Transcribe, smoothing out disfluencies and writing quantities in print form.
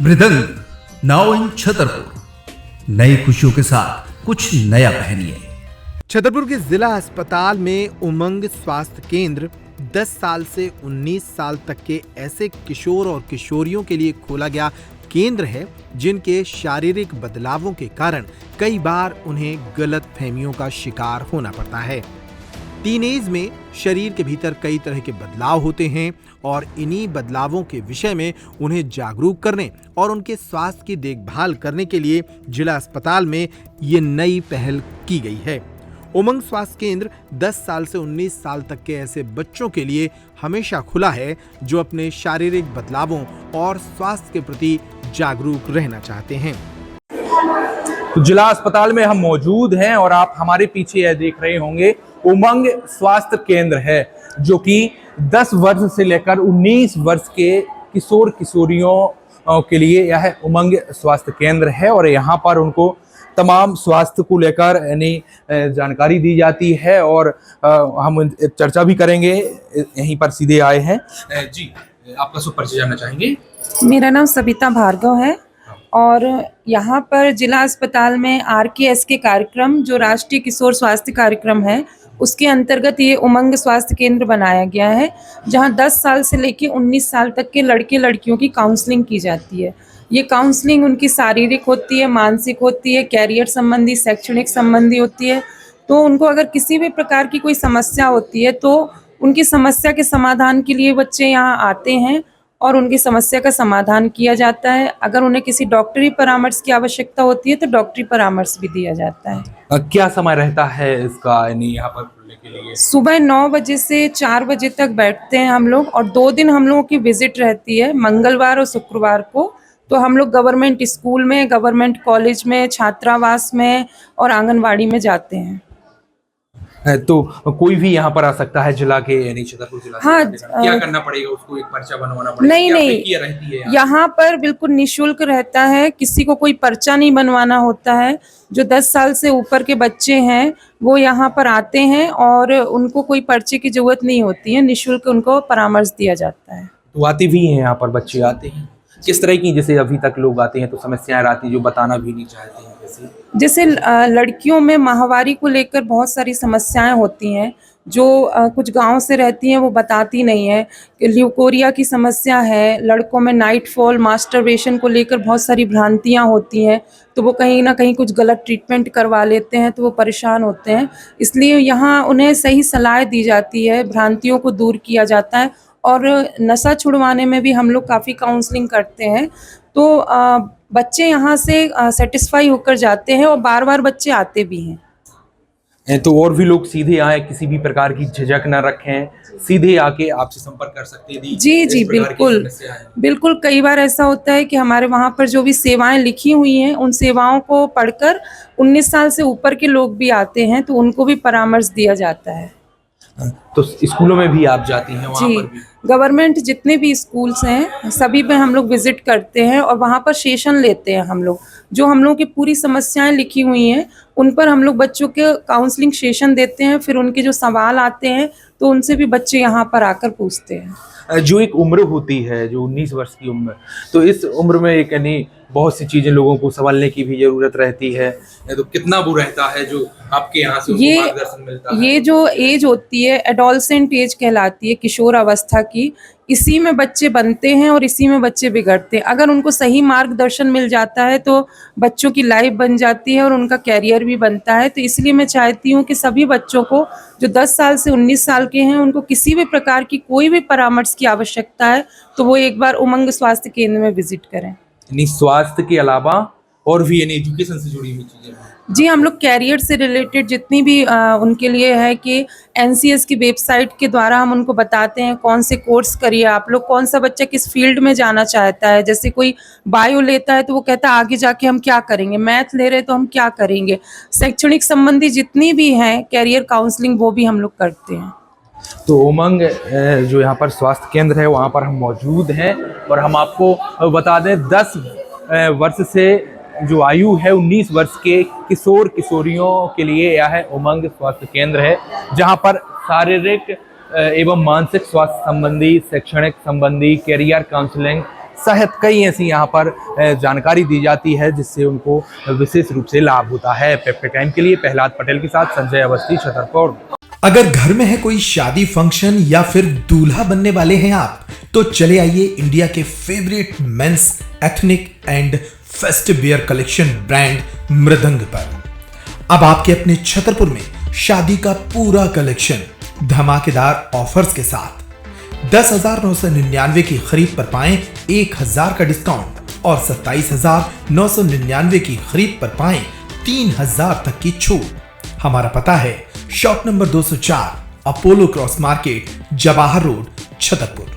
मृदंग now in Chhatarpur. नई खुशियों के साथ कुछ नया पहनिए। छतरपुर के जिला अस्पताल में उमंग स्वास्थ्य केंद्र 10 साल से 19 साल तक के ऐसे किशोर और किशोरियों के लिए खोला गया केंद्र है जिनके शारीरिक बदलावों के कारण कई बार उन्हें गलत फहमियों का शिकार होना पड़ता है। टीनेज में शरीर के भीतर कई तरह के बदलाव होते हैं और इन्हीं बदलावों के विषय में उन्हें जागरूक करने और उनके स्वास्थ्य की देखभाल करने के लिए जिला अस्पताल में ये नई पहल की गई है। उमंग स्वास्थ्य केंद्र 10 साल से 19 साल तक के ऐसे बच्चों के लिए हमेशा खुला है जो अपने शारीरिक बदलावों और स्वास्थ्य के प्रति जागरूक रहना चाहते हैं। तो जिला अस्पताल में हम मौजूद हैं और आप हमारे पीछे यह देख रहे होंगे उमंग स्वास्थ्य केंद्र है जो कि 10 वर्ष से लेकर 19 वर्ष के किशोर किशोरियों के लिए यह उमंग स्वास्थ्य केंद्र है और यहाँ पर उनको तमाम स्वास्थ्य को लेकर यानी जानकारी दी जाती है और हम चर्चा भी करेंगे। यहीं पर सीधे आए हैं जी, आपका शुभ परिचय जानना चाहेंगे। मेरा नाम सविता भार्गव है और यहाँ पर जिला अस्पताल में RKS के कार्यक्रम जो राष्ट्रीय किशोर स्वास्थ्य कार्यक्रम है उसके अंतर्गत ये उमंग स्वास्थ्य केंद्र बनाया गया है जहाँ 10 साल से लेकर 19 साल तक के लड़के लड़कियों की काउंसलिंग की जाती है। ये काउंसलिंग उनकी शारीरिक होती है, मानसिक होती है, कैरियर संबंधी, शैक्षणिक संबंधी होती है। तो उनको अगर किसी भी प्रकार की कोई समस्या होती है तो उनकी समस्या के समाधान के लिए बच्चे यहाँ आते हैं और उनकी समस्या का समाधान किया जाता है। अगर उन्हें किसी डॉक्टरी परामर्श की आवश्यकता होती है तो डॉक्टरी परामर्श भी दिया जाता है। क्या समय रहता है इसका यानी यहाँ पर खुलने के लिए? सुबह 9 बजे से 4 बजे तक बैठते हैं हम लोग और 2 दिन हम लोगों की विजिट रहती है, मंगलवार और शुक्रवार को। तो हम लोग गवर्नमेंट स्कूल में, गवर्नमेंट कॉलेज में, छात्रावास में और आंगनवाड़ी में जाते हैं। तो कोई भी यहाँ पर आ सकता है जिला के यानी छतरपुर जिला? हाँ, क्या करना पड़ेगा? उसको एक पर्चा बनवाना पड़ेगा? नहीं, रहती है यहाँ पर बिल्कुल निःशुल्क रहता है, किसी को कोई पर्चा नहीं बनवाना होता है। जो 10 साल से ऊपर के बच्चे हैं वो यहाँ पर आते हैं और उनको कोई पर्चे की जरूरत नहीं होती है, निःशुल्क उनको परामर्श दिया जाता है। तो आते भी हैं यहाँ पर बच्चे आते हैं किस तरह की? जैसे अभी तक लोग आते हैं तो समस्याएं आती हैं जो बताना भी नहीं चाहते हैं, जैसे लड़कियों में माहवारी को लेकर बहुत सारी समस्याएं होती हैं जो कुछ गांव से रहती हैं वो बताती नहीं है। ल्यूकोरिया की समस्या है, लड़कों में नाइट फॉल, मास्टरबेशन को लेकर बहुत सारी भ्रांतियां होती हैं तो वो कहीं ना कहीं कुछ गलत ट्रीटमेंट करवा लेते हैं तो वो परेशान होते हैं। इसलिए यहाँ उन्हें सही सलाह दी जाती है, भ्रांतियों को दूर किया जाता है और नशा छुड़वाने में भी हम लोग काफ़ी काउंसलिंग करते हैं। तो बच्चे यहाँ से सेटिस्फाई होकर जाते हैं और बार बार बच्चे आते भी हैं। तो और भी लोग सीधे आए, किसी भी प्रकार की झिझक न रखें, सीधे आके आपसे संपर्क कर सकते हैं? जी बिल्कुल बिल्कुल। कई बार ऐसा होता है कि हमारे वहाँ पर जो भी सेवाएं लिखी हुई हैं उन सेवाओं को पढ़कर 19 साल से ऊपर के लोग भी आते हैं तो उनको भी परामर्श दिया जाता है। तो स्कूलों में भी आप जाती हैं? वहाँ पर भी गवर्नमेंट जितने भी स्कूल्स हैं सभी पे हम लोग विजिट करते हैं और वहाँ पर सेशन लेते हैं। हम लोग जो हम लोगों की पूरी समस्याएं लिखी हुई हैं उन पर हम लोग बच्चों के काउंसलिंग सेशन देते हैं। फिर उनके जो सवाल आते हैं तो उनसे भी बच्चे यहाँ पर आकर पूछते हैं। जो एक उम्र होती है जो 19 वर्ष की उम्र, तो इस उम्र में एक यानी बहुत सी चीजें लोगों को संभालने की भी जरूरत रहती है। तो कितना वो रहता है जो आपके यहाँ से उनको मार्गदर्शन मिलता है? ये जो एज होती है एडोलसेंट एज कहलाती है, किशोर अवस्था की। इसी में बच्चे बनते हैं और इसी में बच्चे बिगड़ते हैं। अगर उनको सही मार्गदर्शन मिल जाता है तो बच्चों की लाइफ बन जाती है और उनका कैरियर भी बनता है। तो इसलिए मैं चाहती हूँ कि सभी बच्चों को जो 10 साल से 19 साल के हैं उनको किसी भी प्रकार की कोई भी परामर्श की आवश्यकता है तो वो एक बार उमंग स्वास्थ्य केंद्र में विजिट करें। यानी स्वास्थ्य के अलावा और भी यानी एजुकेशन से जुड़ी हुई चीजें? जी, हम लोग कैरियर से रिलेटेड जितनी भी उनके लिए है कि NCS की वेबसाइट के द्वारा हम उनको बताते हैं कौन से कोर्स करिए आप लोग, कौन सा बच्चा किस फील्ड में जाना चाहता है। जैसे कोई बायो लेता है तो वो कहता है आगे जाके हम क्या करेंगे, मैथ ले रहे तो हम क्या करेंगे। शैक्षणिक संबंधी जितनी भी हैं कैरियर काउंसलिंग वो भी हम लोग करते हैं। तो उमंग जो यहाँ पर स्वास्थ्य केंद्र है वहाँ पर हम मौजूद हैं और हम आपको बता दें 10 वर्ष से जो आयु है 19 वर्ष के किशोर किशोरियों के लिए यह उमंग स्वास्थ्य केंद्र है जहाँ पर शारीरिक एवं मानसिक स्वास्थ्य संबंधी, शैक्षणिक संबंधी, कैरियर काउंसलिंग, सहित कई ऐसी यहाँ पर जानकारी दी जाती है जिससे उनको विशेष रूप से लाभ होता है। पेप्टे टाइम के लिए प्रहलाद पटेल के साथ संजय अवस्थी, छतरपुर। अगर घर में है कोई शादी फंक्शन या फिर दूल्हा बनने वाले हैं आप, तो चले आइए इंडिया के favourite men's ethnic and festive wear collection brand Mridang पर। अब आपके अपने छतरपुर में शादी का पूरा कलेक्शन धमाकेदार ऑफर्स के साथ 10,999 की खरीद पर पाएं 1,000 का डिस्काउंट और 27,999 की खरीद पर पाएं 3,000 तक की छूट। हमारा पता है shop number 204, Apollo cross market, Jawahar road, Chhatarpur.